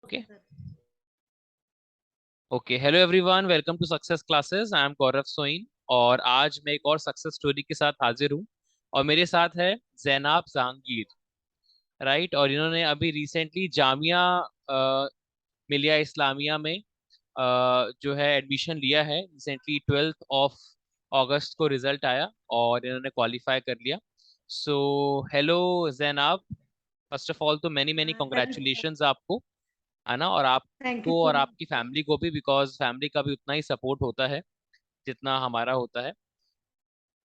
Okay okay sir. Okay hello everyone, welcome to success classes. I am Gaurav Soin और आज मैं एक और सक्सेस स्टोरी के साथ हाजिर हूँ। और मेरे साथ है जैनाब जहांगीर। राइट, और इन्होंने अभी रिसेंटली जामिया मिलिया इस्लामिया में जो है एडमिशन लिया है। रिसेंटली 12 अगस्त को रिजल्ट आया और इन्होंने क्वालिफाई कर लिया। So hello Zainab, first of all तो मैनी मैनी हाँ, थैंक यू। कॉन्ग्रेचुलेशंस आपको, है ना। और थैंक यू आपको सो और आपकी मच। फैमिली को भी, बिकॉज फैमिली का भी उतना ही सपोर्ट होता है जितना हमारा होता है।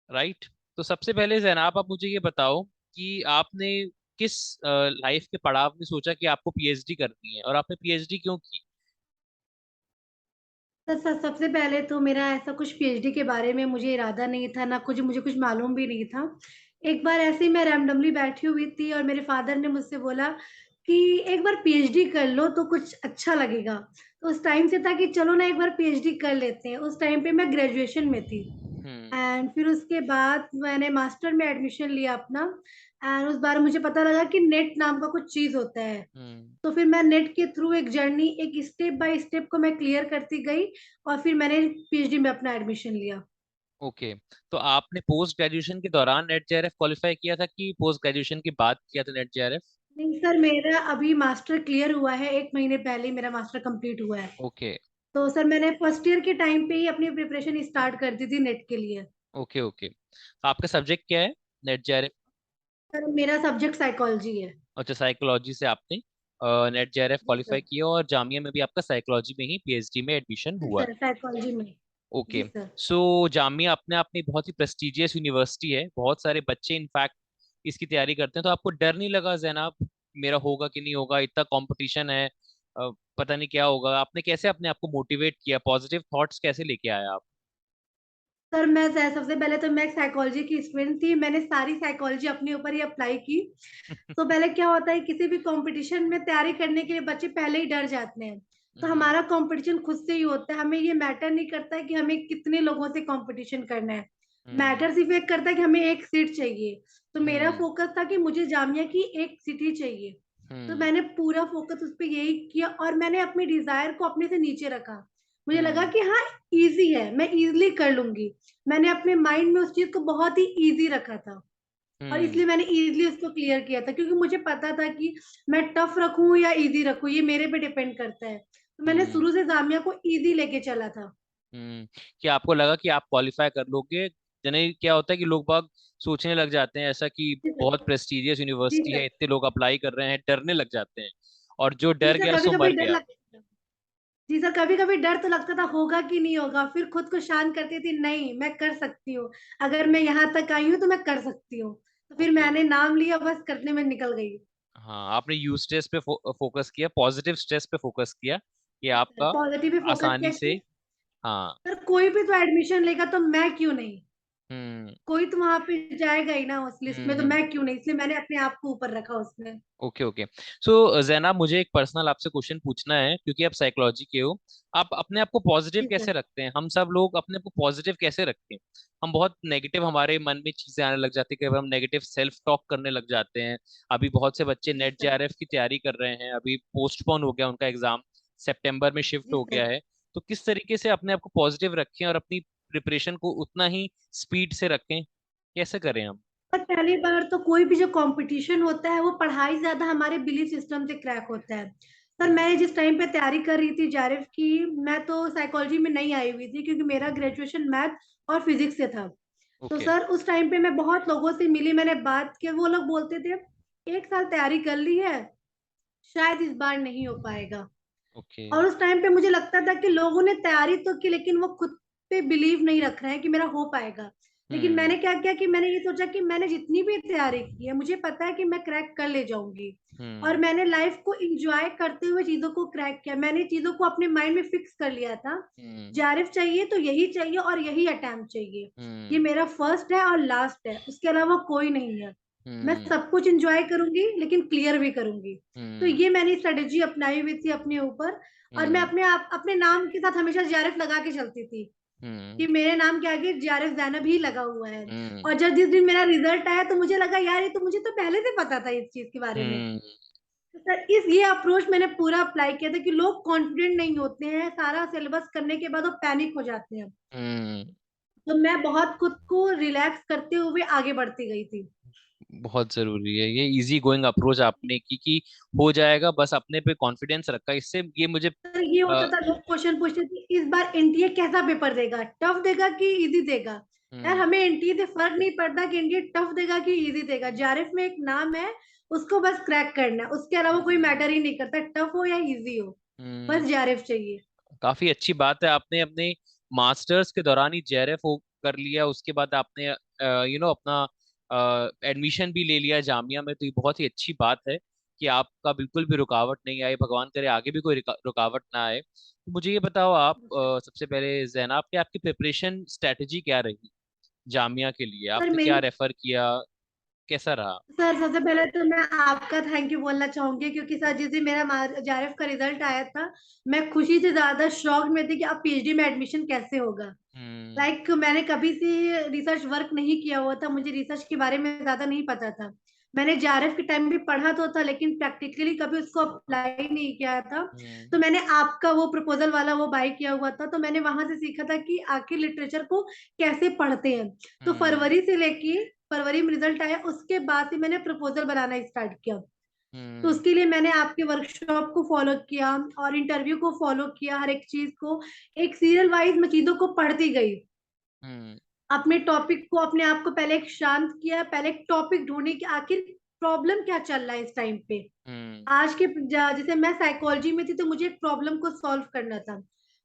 राइट। तो सबसे पहले जैनाब, आप मुझे ये बताओ कि आपने किस लाइफ के पड़ाव में सोचा कि आपको पीएचडी करनी है, और आपने पीएचडी क्यों की? सबसे पहले तो मेरा ऐसा कुछ पीएचडी के बारे में मुझे इरादा नहीं था, ना कुछ मुझे कुछ मालूम भी नहीं था। एक बार ऐसे ही मैं रैंडमली बैठी हुई थी और मेरे फादर ने मुझसे बोला कि एक बार पीएचडी कर लो तो कुछ अच्छा लगेगा। तो उस टाइम से था कि चलो ना एक बार पीएचडी कर लेते हैं। उस टाइम पे मैं ग्रेजुएशन में थी। हम्म। एंड फिर उसके बाद मैंने मास्टर में एडमिशन लिया अपना। एंड उस बार मुझे पता लगा कि नेट नाम का कुछ चीज होता है। हम्म। तो फिर मैं नेट के थ्रू एक जर्नी, एक स्टेप बाय स्टेप को मैं क्लियर करती गई और फिर मैंने पीएचडी में अपना एडमिशन लिया। ओके। तो आपने पोस्ट ग्रेजुएशन के दौरान नेट जेआरएफ क्वालिफाई किया था कि पोस्ट ग्रेजुएशन के बाद किया था नेट जेआरएफ? नहीं सर, मेरा अभी मास्टर क्लियर हुआ है, एक महीने पहले ही मेरा मास्टर कंप्लीट हुआ है। ओके। तो सर मैंने फर्स्ट ईयर के टाइम पे ही अपनी प्रिपरेशन स्टार्ट कर दी थी नेट के लिए। ओके ओके, तो आपका सब्जेक्ट क्या है नेट जेआरएफ? सर मेरा सब्जेक्ट साइकोलॉजी है। अच्छा, साइकोलॉजी से आपने नेट जेआरएफ जी क्वालिफाई सर। किया और जामिया में भी आपका साइकोलॉजी में ही पीएचडी में एडमिशन जी हुआ। सर, साइकोलॉजी में। जी ओके। सर। सो जामिया अपने आप में बहुत ही प्रेस्टिजियस यूनिवर्सिटी है, बहुत सारे बच्चे इनफैक्ट इसकी तैयारी करते हैं। तो आपको डर नहीं लगा जैनब, मेरा होगा कि नहीं होगा, इतना कंपटीशन है, पता नहीं क्या होगा? आपने कैसे अपने आप को मोटिवेट किया, पॉजिटिव थॉट्स कैसे लेके आया आप? सर मैं सबसे पहले तो मैं साइकोलॉजी की स्टूडेंट थी, मैंने सारी साइकोलॉजी अपने ऊपर ही अप्लाई की। तो पहले क्या होता है, किसी भी कंपटीशन में तैयारी करने के लिए बच्चे पहले ही डर जाते हैं। तो हम्म। हमारा कंपटीशन खुद से ही होता है, हमें ये मैटर नहीं करता है कि हमें कितने लोगों से कंपटीशन करना है। हम्म। मैटर सिर्फ एक करता है कि हमें एक सीट चाहिए। तो मेरा हम्म। फोकस था कि मुझे जामिया की एक सीट ही चाहिए। तो हम्म। मैंने पूरा फोकस उस पर यही किया और मैंने अपनी डिजायर को अपने से नीचे रखा। मुझे लगा हम्म। कि हाँ, इजी है, मैं इजिली कर लूंगी। मैंने अपने माइंड में उस चीज को बहुत ही इजी रखा था। और हम्म। इसलिए मैंने इजीली उसको क्लियर किया था, क्योंकि मुझे पता था कि मैं टफ रखूं या इजी रखूं ये मेरे पे डिपेंड करता है। तो मैंने हम्म। शुरू से जामिया को इजी लेके चला था। हम्म। कि आपको लगा कि आप क्वालिफाई कर लोगे? जने क्या होता है कि लोग बाग सोचने लग जाते हैं ऐसा कि जी सर। बहुत प्रेस्टिजियस जी यूनिवर्सिटी है, सर। इतने लोग अप्लाई कर रहे हैं, डरने लग जाते हैं। और जो जी डर सर, गया कभी सो कभी मर डर गया। लगता था। जी सर, कभी कभी डर तो लगता था होगा कि नहीं होगा, फिर खुद को शांत करती थी, नहीं मैं कर सकती हूँ। अगर मैं यहाँ तक आई हूँ तो मैं कर सकती हूँ। तो फिर ओके। मैंने नाम लिया, बस करने में निकल गई। हाँ, आपने यू स्ट्रेस पे फोकस किया, पॉजिटिव स्ट्रेस पे फोकस किया कि आपका पॉजिटिव भी फोकस आसानी किया से। कि हाँ। सर कोई भी तो एडमिशन लेगा तो मैं क्यों नहीं। हम्म। कोई तो वहां पे जाएगा ही ना उस लिस्ट में, तो हम्म। मैं क्यों नहीं, इसलिए मैंने अपने आप को ऊपर रखा उसमें। Okay okay. सो जैनब, मुझे एक पर्सनल आपसे क्वेश्चन पूछना है, क्योंकि आप साइकोलॉजी के हो। आप अपने आप को पॉजिटिव जी कैसे सर। रखते हैं? हम सब लोग अपने आप को पॉजिटिव कैसे रखते हैं? हम बहुत नेगेटिव, हमारे मन में चीजें आने लग जाती है कि हम नेगेटिव सेल्फ टॉक करने लग जाते हैं। अभी बहुत से बच्चे जी नेट सर। जेआरएफ की तैयारी कर रहे हैं, अभी पोस्टपोन हो गया उनका एग्जाम, सितंबर में शिफ्ट जी हो गया सर। है। तो किस तरीके से अपने आप को पॉजिटिव रखें और अपनी प्रिपरेशन को उतना ही स्पीड से रखें? कैसे करें हम? पर पहली बार तो कोई भी जो कंपटीशन होता है वो पढ़ाई ज्यादा हमारे बिलीफ सिस्टम से क्रैक होता है। सर हम्म। मैं जिस टाइम पे तैयारी कर रही थी जेआरएफ की, मैं तो साइकोलॉजी में नहीं आई हुई थी, क्योंकि मेरा ग्रेजुएशन मैथ और फिजिक्स से था। तो ओके। सर उस टाइम पे मैं बहुत लोगों से मिली, मैंने बात की, वो लोग बोलते थे एक साल तैयारी कर ली है, शायद इस बार नहीं हो पाएगा। ओके। और उस टाइम पे मुझे लगता था कि लोगों ने तैयारी तो की, लेकिन वो खुद पे बिलीव नहीं रख रहे हैं कि मेरा हो पाएगा। लेकिन हम्म। मैंने क्या किया कि मैंने ये सोचा कि मैंने जितनी भी तैयारी की है मुझे पता है कि मैं क्रैक कर ले जाऊंगी। और हम्म। मैंने लाइफ को एंजॉय करते हुए चीजों को क्रैक किया, मैंने चीजों को अपने माइंड में फिक्स कर लिया था। हम्म। जेआरएफ चाहिए तो यही चाहिए और यही अटेम्प्ट चाहिए। ये हम्म। मेरा फर्स्ट है और लास्ट है, उसके अलावा कोई नहीं है। मैं हम्म। सब कुछ एंजॉय करूंगी लेकिन क्लियर भी करूंगी। तो हम्म। ये मैंने स्ट्रेटेजी अपनाई हुई थी अपने ऊपर। और मैं हम्म। अपने आप अपने नाम के साथ हमेशा जेआरएफ लगा के चलती थी, हम्म। कि मेरे नाम के आगे जेआरएफ जैनब ही लगा हुआ है। हम्म। और जब जिस दिन मेरा रिजल्ट आया तो मुझे लगा यार ये तो मुझे तो पहले से पता था इस चीज के बारे में। हम्म। सर इस ये अप्रोच मैंने पूरा अप्लाई किया था कि लोग कॉन्फिडेंट नहीं होते हैं, सारा सिलेबस करने के बाद वो पैनिक हो जाते हैं। हम्म। तो मैं बहुत खुद को रिलैक्स करते हुए आगे बढ़ती गई थी। बहुत जरूरी है ये इजी गोइंग अप्रोच आपने की कि हो जाएगा, बस अपने पे कॉन्फिडेंस रखा, इससे ये मुझे सर ये होता था, लोग क्वेश्चन पूछते थे इस बार एनटीए कैसा पेपर देगा, टफ देगा कि इजी देगा। यार हम्म हमें एनटीए से फर्क नहीं पड़ता कि एनटीए टफ देगा कि इजी देगा, जेआरएफ में एक नाम है, उसको बस क्रैक करना है, उसके अलावा कोई हम्म मैटर ही नहीं करता, टफ हो या इजी हो, हम्म। बस जेआरएफ चाहिए। काफी अच्छी बात है, आपने अपने मास्टर्स के दौरान ही जेआरएफ कर लिया, उसके बाद आपने अपना एडमिशन भी ले लिया जामिया में, तो ये बहुत ही अच्छी बात है कि आपका बिल्कुल भी रुकावट नहीं आई, भगवान करे आगे भी कोई रुकावट ना आए। तो मुझे ये बताओ आप, सबसे पहले जैनाब, कि आपकी प्रिपरेशन स्ट्रेटजी क्या रही जामिया के लिए, सर आपने क्या मेरी रेफर किया, कैसा रहा? सर सबसे पहले तो मैं आपका थैंक यू बोलना चाहूंगी, क्योंकि सर जिस दिन मेरा जेआरएफ का रिजल्ट आया था, मैं खुशी से ज्यादा शॉक में थी कि अब पीएचडी में एडमिशन कैसे होगा। हम्म मैंने कभी से रिसर्च वर्क नहीं किया हुआ था, मुझे रिसर्च के बारे में ज्यादा नहीं पता था। मैंने जेआरएफ के टाइम भी पढ़ा तो था, लेकिन प्रैक्टिकली कभी उसको अप्लाई नहीं किया था। हम्म तो मैंने आपका वो प्रपोजल वाला वो बाय किया हुआ था, तो मैंने वहां से सीखा था कि आखिर लिटरेचर को कैसे पढ़ते हैं। तो हम्म फरवरी में रिजल्ट आया, उसके बाद से मैंने प्रपोजल बनाना स्टार्ट किया। तो हम्म उसके लिए मैंने आपके वर्कशॉप को फॉलो किया और इंटरव्यू को फॉलो किया, हर एक चीज को एक सीरियल वाइज मैं चीजों को पढ़ती गई। हम्म अपने टॉपिक को, अपने आप को पहले एक शांत किया, पहले एक टॉपिक ढूंढी कि आखिर प्रॉब्लम क्या चल रहा है इस टाइम पे। हम्म आज के जैसे मैं साइकोलॉजी में थी, तो मुझे एक प्रॉब्लम को सॉल्व करना था।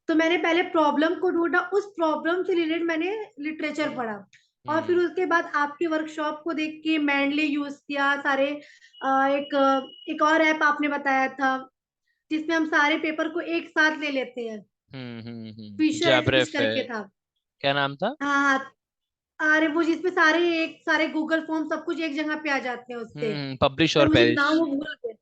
तो मैंने पहले प्रॉब्लम को ढूंढा, उस प्रॉब्लम से रिलेटेड मैंने लिटरेचर पढ़ा। और फिर हम्म उसके बाद आपके वर्कशॉप को देख के मैंडली यूज किया सारे। एक और ऐप आपने बताया था जिसमें हम सारे पेपर को एक साथ ले लेते हैं, फिशर ऐसे कुछ जैबरेफ है, करके था। क्या नाम था? हाँ हाँ। अरे वो जिसमें सारे गूगल फॉर्म सब कुछ एक जगह पे आ जाते हैं उससे। पब्लिश सर और मुझे पेरिश। नाम वो भूल गए।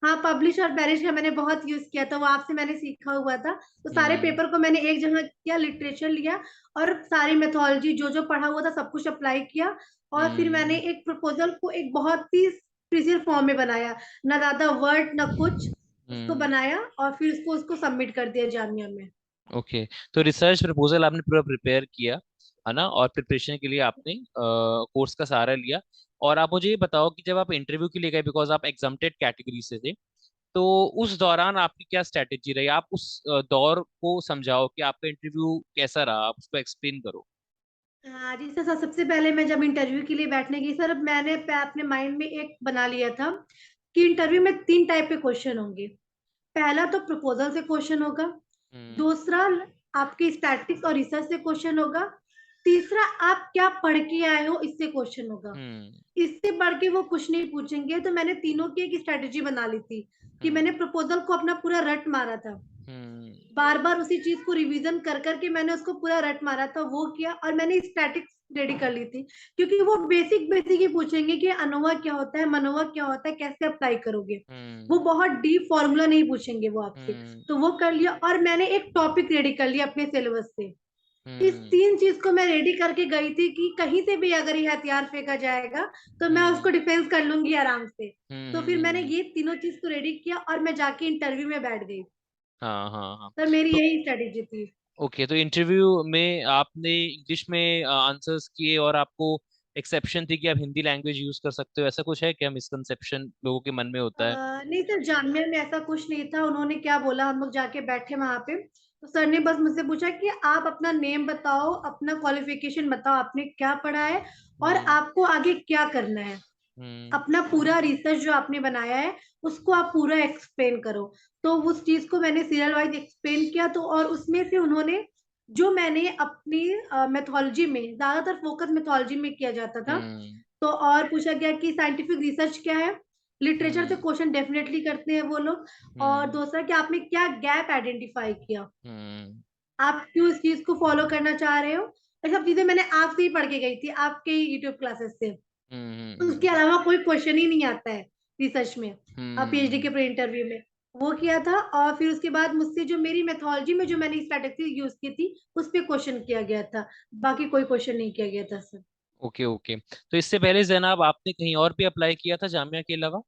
हाँ, पब्लिश और पेरिश का मैंने बहुत यूज किया था, वो आपसे मैंने सीखा हुआ था। तो सारे हम्म पेपर को मैंने एक जगह किया, लिटरेचर लिया और सारी मेथोलॉजी जो जो पढ़ा हुआ था सब कुछ अप्लाई किया। और फिर मैंने हम्म एक प्रपोजल को एक बहुत ही प्रिसियर फॉर्म में बनाया, ना ज्यादा वर्ड ना कुछ। उसको हम्म। बनाया और फिर उसको उसको सबमिट कर दिया जामिया में। ओके, तो रिसर्च प्रपोजल आपने पूरा प्रिपेयर किया है ना, और प्रिपरेशन के लिए आपने कोर्स का सहारा लिया। और आप मुझे ये बताओ कि जब आप इंटरव्यू के लिए गए, बिकॉज आप एग्जाम्प्टेड कैटेगरी से थे, तो उस दौरान आपकी क्या स्ट्रेटेजी रही? आप उस दौर को समझाओ कि आपका इंटरव्यू कैसा रहा, आप उसको एक्सप्लेन करो। हाँ जी सर, सबसे पहले मैं जब इंटरव्यू के लिए बैठने गई सर, मैंने अपने माइंड में एक बना लिया था कि इंटरव्यू में तीन टाइप के क्वेश्चन होंगे। पहला तो प्रपोजल से क्वेश्चन होगा। हम्म दूसरा आपके स्टैटिस्टिक्स और रिसर्च से क्वेश्चन होगा। तीसरा आप क्या पढ़ के आए हो इससे क्वेश्चन होगा। हम्म इससे बढ़ के वो कुछ नहीं पूछेंगे। तो मैंने तीनों की एक स्ट्रेटेजी बना ली थी कि मैंने हम्म प्रपोजल को अपना पूरा रट मारा था, हम्म बार बार उसी चीज को रिवीजन कर करके मैंने उसको पूरा रट मारा था, वो किया। और मैंने स्टैटिक्स रेडी कर ली थी, क्योंकि वो बेसिक बेसिक ही पूछेंगे कि अनोवा क्या होता है, मनोवा क्या होता है, कैसे अप्लाई करोगे। हम्म वो बहुत डीप फॉर्मूला नहीं पूछेंगे वो आपसे। हम्म तो वो कर लिया और मैंने एक टॉपिक रेडी कर लिया अपने सिलेबस से। इस हम्म तीन चीज को मैं रेडी करके गई थी कि कहीं से भी अगर ये हथियार फेंका जाएगा तो मैं हम्म उसको डिफेंस कर लूंगी आराम से। तो फिर मैंने हम्म। ये तीनों चीज को रेडी किया और मैं जाके इंटरव्यू में बैठ गई। हाँ हाँ हाँ। सर मेरी तो यही स्ट्रेटेजी थी। ओके, तो इंटरव्यू में आपने इंग्लिश में आंसर्स किए, और आपको एक्सेप्शन थी कि आप हिंदी लैंग्वेज यूज कर सकते हो, ऐसा कुछ है क्या? मिसकंसेप्शन लोगों के मन में होता है। नहीं सर, जामिया में ऐसा कुछ नहीं था। उन्होंने क्या बोला, हम लोग जाके बैठे वहां पे, तो सर ने बस मुझसे पूछा कि आप अपना नेम बताओ, अपना क्वालिफिकेशन बताओ, आपने क्या पढ़ा है और हम्म आपको आगे क्या करना है। हम्म अपना पूरा रिसर्च जो आपने बनाया है उसको आप पूरा एक्सप्लेन करो। तो उस चीज को मैंने सीरियल वाइज एक्सप्लेन किया। तो और उसमें से उन्होंने, जो मैंने अपनी मेथोलॉजी में ज्यादातर फोकस मेथोलॉजी में किया जाता था, हम्म तो और पूछा गया कि साइंटिफिक रिसर्च क्या है। लिटरेचर से हम्म क्वेश्चन डेफिनेटली करते हैं वो लोग। और हम्म दूसरा कि आपने क्या गैप आइडेंटिफाई किया, हम्म आप क्यों इस चीज को फॉलो करना चाह रहे हो। ये सब चीजें मैंने आपसे ही पढ़ के गई थी, आपके यूट्यूब क्लासेस से। उसके हम्म अलावा कोई क्वेश्चन ही नहीं आता है रिसर्च में, अब पीएचडी के हम्म प्री इंटरव्यू में। वो किया था और फिर उसके बाद मुझसे जो मेरी मेथोलॉजी में जो मैंने स्ट्रेटेजी यूज की थी उस पे क्वेश्चन किया गया था। बाकी कोई क्वेश्चन नहीं किया गया था सर। ओके ओके, तो इससे पहले जैनाब आपने कहीं और भी अप्लाई किया था जामिया के अलावा,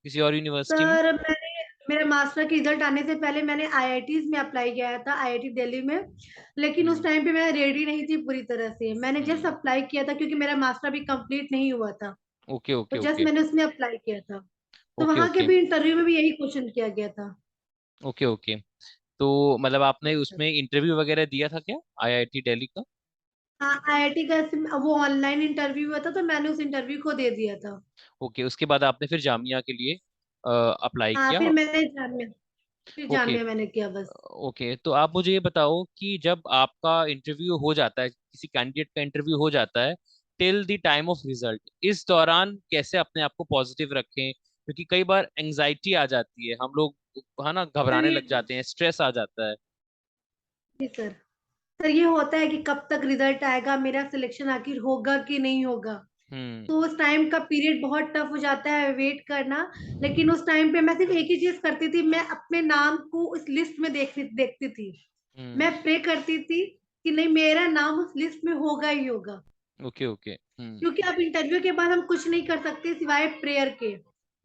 किसी और यूनिवर्सिटी में? सर मैंने मेरा मास्टर के रिजल्ट आने से पहले मैंने आईआईटीज में अप्लाई किया था, आईआईटी दिल्ली में। लेकिन उस हम्म। टाइम पे मैं रेडी नहीं थी पूरी तरह से। मैंने जस्ट हम्म। अप्लाई किया था क्योंकि मेरा मास्टर अभी कंप्लीट नहीं हुआ था। ओके तो ओके जस्ट ओके। मैंने उसमें अप्लाई किया था। तो ओके वहां के ओके भी इंटरव्यू में भी यही क्वेश्चन किया गया था। Okay okay. तो मतलब आपने उसमें इंटरव्यू वगैरह दिया था क्या, आईआईटी दिल्ली का? हाँ, आईआईटी का वो ऑनलाइन इंटरव्यू हुआ था तो मैंने उस इंटरव्यू को दे दिया था। ओके, उसके बाद आपने फिर जामिया के लिए अप्लाई हाँ, किया? फिर ओके जामिया मैंने किया बस। ओके। तो आप मुझे ये बताओ कि जब आपका इंटरव्यू हो जाता है, किसी कैंडिडेट का इंटरव्यू हो जाता है, till the time of result, इस दौरान कैसे अपने आप को पॉजिटिव रखें? क्योंकि कई बार एंजाइटी आ जाती है, हम लोग है ना सर घबराने ये लग जाते हैं, स्ट्रेस आ जाता है। जी सर। सर ये होता है कि कब तक रिजल्ट आएगा, मेरा सिलेक्शन आखिर होगा कि नहीं होगा। हम्म। तो उस टाइम का पीरियड बहुत टफ हो जाता है वेट करना। लेकिन उस टाइम पे मैं सिर्फ एक ही चीज करती थी, मैं अपने नाम को उस लिस्ट में देखती देखती थी। हम्म। मैं प्रे करती थी कि नहीं, मेरा नाम उस लिस्ट में होगा ही होगा। Okay okay. हम्म। क्योंकि अब इंटरव्यू के बाद हम कुछ नहीं कर सकते सिवाय प्रेयर के।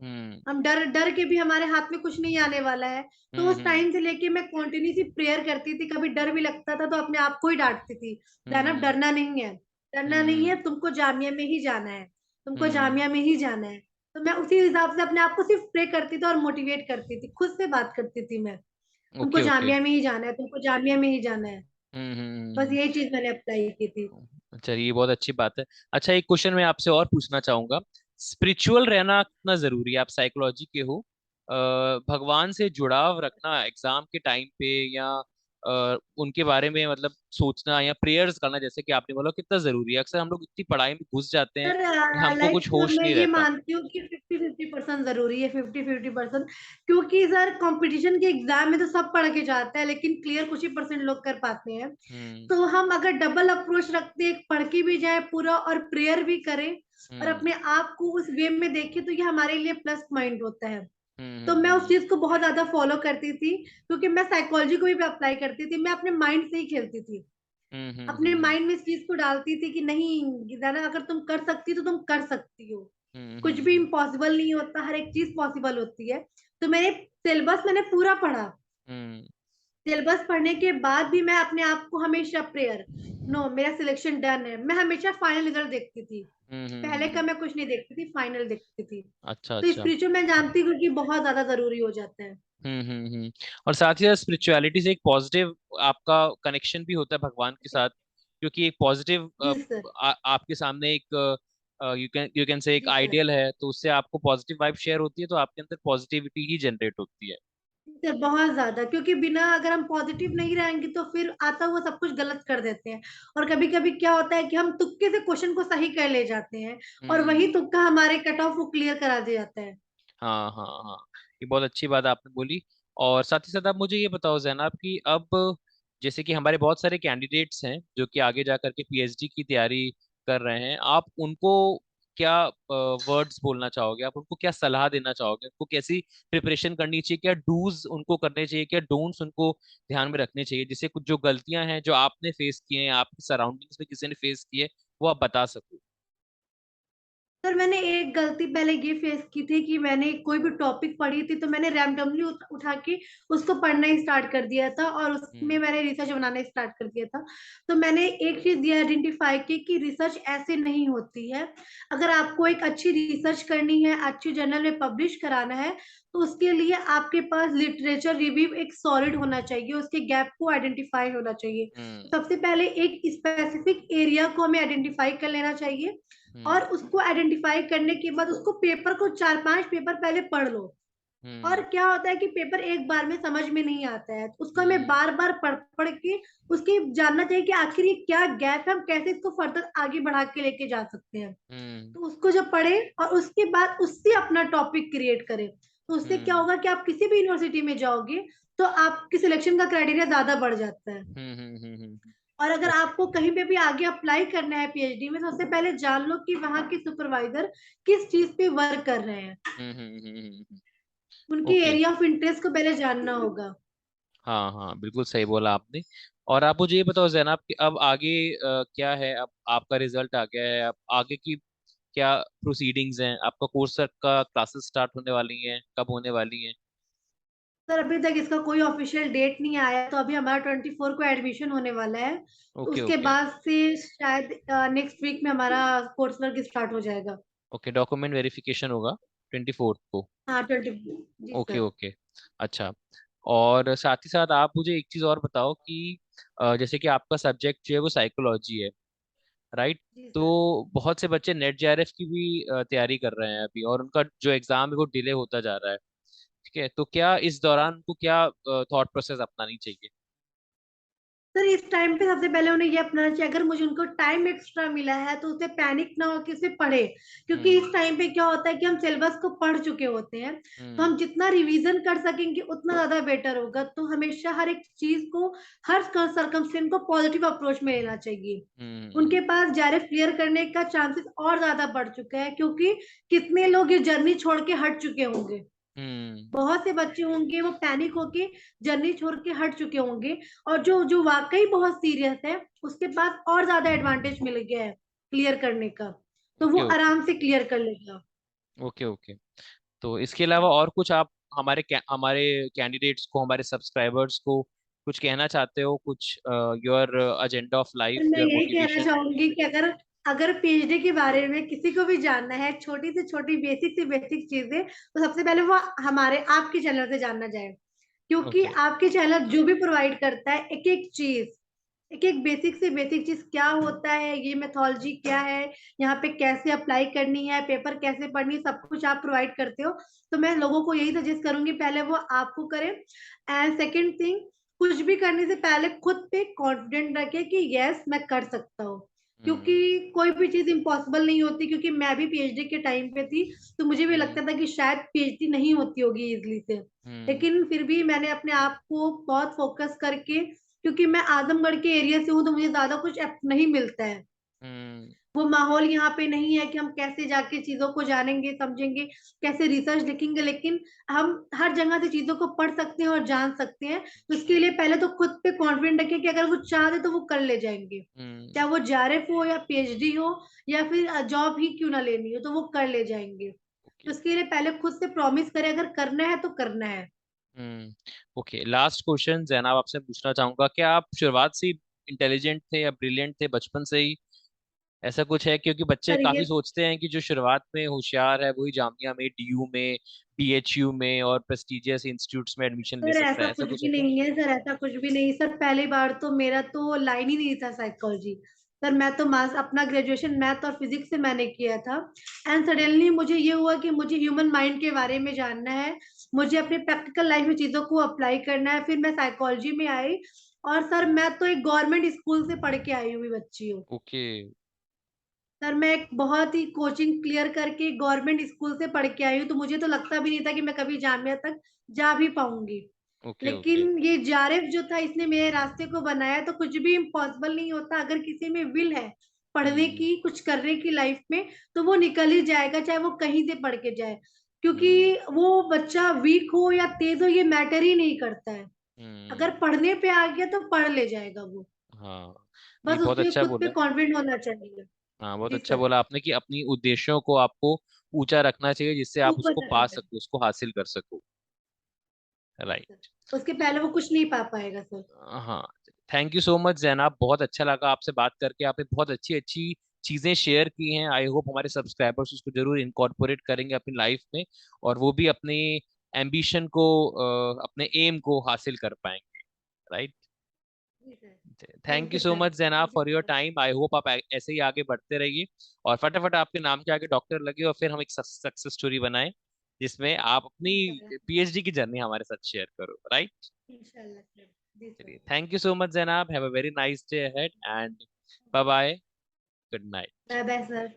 हम्म। हम डर डर के भी हमारे हाथ में कुछ नहीं आने वाला है। तो उस हम्म। टाइम से लेके मैं कॉन्टिन्यूसली प्रेयर करती थी। कभी डर भी लगता था तो अपने आप को ही डांटती थी, दैनब हम्म। डरना नहीं है, डरना नहीं हम्म। है, तुमको जामिया में ही जाना है, तुमको हम्म। जामिया में ही जाना है। तो मैं उसी हिसाब से अपने आप को सिर्फ प्रे करती थी और मोटिवेट करती थी, खुद से बात करती थी मैं, तुमको ओके ओके। जामिया में ही जाना है, तुमको जामिया में ही जाना है। हम्म। बस यही चीज मैंने अप्लाई की थी। चलिए, बहुत अच्छी बात है। अच्छा, एक क्वेश्चन मैं आपसे और पूछना चाहूंगा। स्पिरिचुअल रहना कितना जरूरी है? आप साइकोलॉजी के हो, भगवान से जुड़ाव रखना एग्जाम के टाइम पे, या उनके बारे में मतलब सोचना या प्रेयर्स करना, जैसे कि आपने बोला, कितना जरूरी है? अक्सर हम लोग इतनी पढ़ाई में घुस जाते हैं सर कि हमको लाइक कुछ होश मैं नहीं ये रहता। मानती हूँ कि 50-50% जरूरी है, 50-50%। क्योंकि सर कंपटीशन के एग्जाम में तो सब पढ़ के जाते हैं लेकिन क्लियर कुछ ही परसेंट लोग कर पाते हैं। हम्म। तो हम अगर डबल अप्रोच रखते हैं, पढ़ के भी जाए पूरा और प्रेयर भी करें और हम्म। अपने आप को उस वे में देखें, तो ये हमारे लिए प्लस पॉइंट होता है। तो मैं उस हम्म। चीज को बहुत ज्यादा फॉलो करती थी क्योंकि मैं साइकोलॉजी को भी अप्लाई करती थी। मैं अपने माइंड से ही खेलती थी, हम्म। अपने माइंड में इस चीज को डालती थी कि नहीं दाना, अगर तुम कर सकती तो तुम कर सकती हो। कुछ भी हम्म। इम्पॉसिबल नहीं होता, हर एक चीज पॉसिबल होती है। तो मेरे सिलेबस मैंने पूरा पढ़ा। हम्म। सिलेबस पढ़ने के बाद भी मैं अपने आप को हमेशा प्रेयर, नो मेरा सिलेक्शन डन है, मैं हमेशा फाइनल रिजल्ट देखती थी। पहले का हम्म। मैं कुछ नहीं देखती थी, फाइनल देखती थी। अच्छा तो अच्छा। स्पिरिचुअल मैं जानती हूँ कि बहुत ज्यादा जरूरी हो जाता है। और साथ ही साथ स्पिरिचुअलिटी से एक पॉजिटिव आपका कनेक्शन भी होता है भगवान के साथ, क्योंकि एक पॉजिटिव जी सर। आपके सामने एक यू कैन से एक जी सर। आइडियल है, तो उससे आपको पॉजिटिव वाइब शेयर होती है, तो आपके अंदर पॉजिटिविटी ही जनरेट होती है। सर बहुत ज्यादा, क्योंकि बिना अगर हम पॉजिटिव नहीं रहेंगे तो फिर आता हुआ सब कुछ गलत कर देते हैं। और कभी कभी क्या होता है कि हम तुक्के से क्वेश्चन को सही कर ले जाते हैं और वही हम्म। तुक्का हमारे कट ऑफ को क्लियर करा दिया जाता है। हाँ हाँ हाँ, ये बहुत अच्छी बात आपने बोली। और साथ ही साथ आप मुझे ये बताओ जैनब कि अब जैसे कि हमारे बहुत सारे कैंडिडेट्स हैं जो कि आगे जा करके पीएचडी की तैयारी कर रहे हैं, आप उनको क्या वर्ड्स बोलना चाहोगे? आप उनको क्या सलाह देना चाहोगे? उनको कैसी प्रिपरेशन करनी चाहिए? क्या डूज उनको करने चाहिए, क्या डोंट्स उनको ध्यान में रखने चाहिए, जिससे कुछ जो गलतियां हैं जो आपने फेस किए हैं, आपके सराउंडिंग्स में किसी ने फेस किए, वो आप बता सको? सर मैंने एक गलती पहले ये फेस की थी कि मैंने कोई भी टॉपिक पढ़ी थी तो मैंने रैंडमली उठा के उसको पढ़ना ही स्टार्ट कर दिया था और उसमें हम्म। मैंने रिसर्च बनाना स्टार्ट कर दिया था। तो मैंने एक चीज ये आइडेंटिफाई की कि रिसर्च ऐसे नहीं होती है। अगर आपको एक अच्छी रिसर्च करनी है, अच्छी जर्नल में पब्लिश कराना है, तो उसके लिए आपके पास लिटरेचर रिव्यू एक सॉलिड होना चाहिए, उसके गैप को आइडेंटिफाई होना चाहिए। हम्म। सबसे पहले एक स्पेसिफिक एरिया को हमें आइडेंटिफाई कर लेना चाहिए और हम्म। उसको आइडेंटिफाई करने के बाद उसको पेपर को 4-5 पेपर पहले पढ़ लो। और हम्म। क्या होता है कि पेपर एक बार में समझ में नहीं आता है, तो उसको हमें हम्म। बार बार पढ़ पढ़ के उसकी जानना चाहिए कि आखिर ये क्या गैप है, हम कैसे इसको फर्दर आगे बढ़ा के लेके जा सकते हैं। हम्म। तो उसको जब पढ़े और उसके बाद उससे अपना टॉपिक क्रिएट करें, तो उससे क्या हम्म। होगा कि आप किसी भी यूनिवर्सिटी में जाओगे तो आपकी सिलेक्शन का क्राइटेरिया ज्यादा बढ़ जाता है। और अगर ओके। आपको कहीं पे भी आगे अप्लाई करना है पीएचडी में, तो सबसे पहले जान लो कि वहां के सुपरवाइजर किस चीज पे वर्क कर रहे हैं। उनकी ओके। एरिया ऑफ इंटरेस्ट को पहले जानना होगा। हाँ हाँ, बिल्कुल सही बोला आपने। और आप मुझे ये बताओ जैनब कि अब आगे क्या है? अब आपका रिजल्ट आ गया है, अब आगे की क्या प्रोसीडिंग्स हैं, आपका कोर्स का क्लासेस स्टार्ट होने वाली हैं, कब होने वाली हैं? सर अभी तक इसका कोई ऑफिशियल डेट नहीं आया, तो अभी हमारा 24 को एडमिशन होने वाला है। तो ओके उसके ओके। बाद से शायद नेक्स्ट वीक में हमारा कोर्स वर्क स्टार्ट हो जाएगा। ओके, डॉक्यूमेंट वेरिफिकेशन होगा 24 को। हाँ 20। जी ओके सर। ओके। अच्छा, और साथ ही साथ आप मुझे एक चीज़ और बताओ कि जैसे कि आपका सब्जेक्ट जो है वो साइकोलॉजी है, राइट? जी सर। तो बहुत से बच्चे नेट जेआरएफ की भी तैयारी कर रहे हैं अभी, और उनका जो एग्ज़ाम है वो डिले होता जा रहा है। ठीक है, तो क्या इस दौरान उनको क्या थॉट प्रोसेस अपनानी चाहिए? सर इस टाइम पे सबसे पहले उन्हें ये अपनाना चाहिए, अगर मुझे उनको टाइम एक्स्ट्रा मिला है तो उसे पैनिक ना हो कि उसे पढ़े। क्योंकि हम्म इस टाइम पे क्या होता है कि हम सिलेबस को पढ़ चुके होते हैं, तो हम्म हम जितना रिवीजन कर सकेंगे उतना ज्यादा बेटर होगा। तो हमेशा हर एक चीज को, हर सर्कमस्टेंस को पॉजिटिव अप्रोच में लेना चाहिए। हम्म उनके पास जेआरएफ क्लियर करने का चांसेस और ज्यादा बढ़ चुका है, क्योंकि कितने लोग ये जर्नी छोड़ के हट चुके होंगे। हम्म बहुत से बच्चे होंगे वो पैनिक होके जर्नी छोड़ के हट चुके होंगे, और जो जो वाकई बहुत सीरियस है उसके पास और ज्यादा एडवांटेज मिल गया है क्लियर करने का, तो वो ओके ओके। आराम से क्लियर कर लेगा। Okay okay. तो इसके अलावा और कुछ आप हमारे कैंडिडेट्स को, हमारे सब्सक्राइबर्स को कुछ कहना चाहते हो? कुछ योर एजेंडा ऑफ तो लाइफ, मैं योर यही कहना मोटिवेशन? चाहूंगी कि अगर अगर पीएचडी के बारे में किसी को भी जानना है, छोटी से बेसिक चीजें, तो सबसे पहले वो हमारे आपके चैनल से जानना जाए। क्योंकि ओके। आपके चैनल जो भी प्रोवाइड करता है एक एक चीज, एक एक बेसिक से बेसिक चीज, क्या होता है ये मेथोलॉजी क्या है, यहाँ पे कैसे अप्लाई करनी है, पेपर कैसे पढ़नी है, सब कुछ आप प्रोवाइड करते हो। तो मैं लोगों को यही सजेस्ट करूंगी पहले वो आपको करें। एंड सेकेंड थिंग, कुछ भी करने से पहले खुद पे कॉन्फिडेंट रखे कि यस मैं कर सकता हूँ। क्योंकि हम्म कोई भी चीज इम्पॉसिबल नहीं होती, क्योंकि मैं भी पीएचडी के टाइम पे थी, तो मुझे भी हम्म लगता था कि शायद पीएचडी नहीं होती होगी इजली से। हम्म लेकिन फिर भी मैंने अपने आप को बहुत फोकस करके, क्योंकि मैं आजमगढ़ के एरिया से हूँ तो मुझे ज्यादा कुछ नहीं मिलता है। हम्म वो माहौल यहाँ पे नहीं है कि हम कैसे जाके चीजों को जानेंगे समझेंगे, कैसे रिसर्च लिखेंगे। लेकिन हम हर जगह से चीजों को पढ़ सकते हैं और जान सकते हैं। तो उसके लिए पहले तो खुद पे कॉन्फिडेंट रखिए कि अगर वो चाहते तो वो कर ले जाएंगे। हम्म। चाहे वो जेआरएफ हो या पीएचडी हो, या फिर जॉब ही क्यों ना लेनी हो, तो वो कर ले जाएंगे। तो ओके। उसके लिए पहले खुद से प्रॉमिस करें, अगर करना है तो करना है। ओके, लास्ट क्वेश्चन जैनब आपसे पूछना चाहूंगा, क्या आप शुरुआत से इंटेलिजेंट थे या ब्रिलियंट थे बचपन से ही? ऐसा कुछ है? क्योंकि बच्चे सर काफी ये सोचते हैं कि जो शुरुआत में होशियार है वही जामिया में, डीयू में, बीएचयू में और प्रेस्टिजियस इंस्टीट्यूट्स में एडमिशन ले सर सकता ऐसा है। ऐसा कुछ कुछ भी है क्या? नहीं है, सर ऐसा कुछ भी नहीं। सर पहली बार तो मेरा तो लाइन ही नहीं था साइकोलॉजी। सर मैं तो मास अपना ग्रेजुएशन मैथ और फिजिक्स से मैंने किया था। एंड सडनली मुझे ये हुआ कि मुझे ह्यूमन माइंड के बारे में जानना है, मुझे अपने प्रैक्टिकल लाइफ में चीजों को अप्लाई करना है। फिर मैं साइकोलॉजी में आई। और सर मैं तो एक गवर्नमेंट स्कूल से पढ़ के आई हुई बच्ची हूँ। ओके सर मैं एक बहुत ही कोचिंग क्लियर करके गवर्नमेंट स्कूल से पढ़ के आई हूँ, तो मुझे तो लगता भी नहीं था कि मैं कभी जामिया तक जा भी पाऊंगी। ओके। ओके। लेकिन ये जारेफ जो था इसने मेरे रास्ते को बनाया। तो कुछ भी इम्पॉसिबल नहीं होता, अगर किसी में विल है पढ़ने हम्म की, कुछ करने की लाइफ में, तो वो निकल ही जाएगा, चाहे वो कहीं से पढ़ के जाए। क्योंकि हम्म वो बच्चा वीक हो या तेज हो ये मैटर ही नहीं करता है। हम्म। अगर पढ़ने पे आ गया तो पढ़ ले जाएगा वो। हाँ, नहीं बस बहुत उसमें अच्छा खुद पे बोला। कॉन्फिडेंट होना चाहिए। हाँ, बहुत जी अच्छा सर। बोला आपने कि अपनी उद्देश्यों को आपको ऊंचा रखना चाहिए, जिससे आप ऊपर उसको पा तक। सको, उसको हासिल कर सको। जी सर। राइट। उसके पहले वो कुछ नहीं पा पाएगा सर। हाँ। Thank you so much Zainab, बहुत अच्छा लगा आपसे बात करके। आपने बहुत अच्छी अच्छी चीजें शेयर की हैं। आई होप हमारे सब्सक्राइबर्स उसको जरूर इनकॉर्पोरेट करेंगे अपनी लाइफ में, और वो भी अपने एम्बिशन को, अपने एम को हासिल कर पाएंगे। राइट। जी sir. Thank thank you you so sir, much जनाब thank you for your so much. Time. I hope आप ऐसे ही आगे बढ़ते रहिए, और फटाफट आपके नाम के आगे डॉक्टर लगे, और फिर हम एक सक्सेस स्टोरी बनाएं जिसमें आप अपनी इंशाल्लाह। पीएचडी की जर्नी हमारे साथ शेयर करो। राइट। इंशाल्लाह सर। जी सर। चलिए, थैंक यू सो मच जनाब, have a very nice day ahead, and bye bye, good night. Bye bye sir.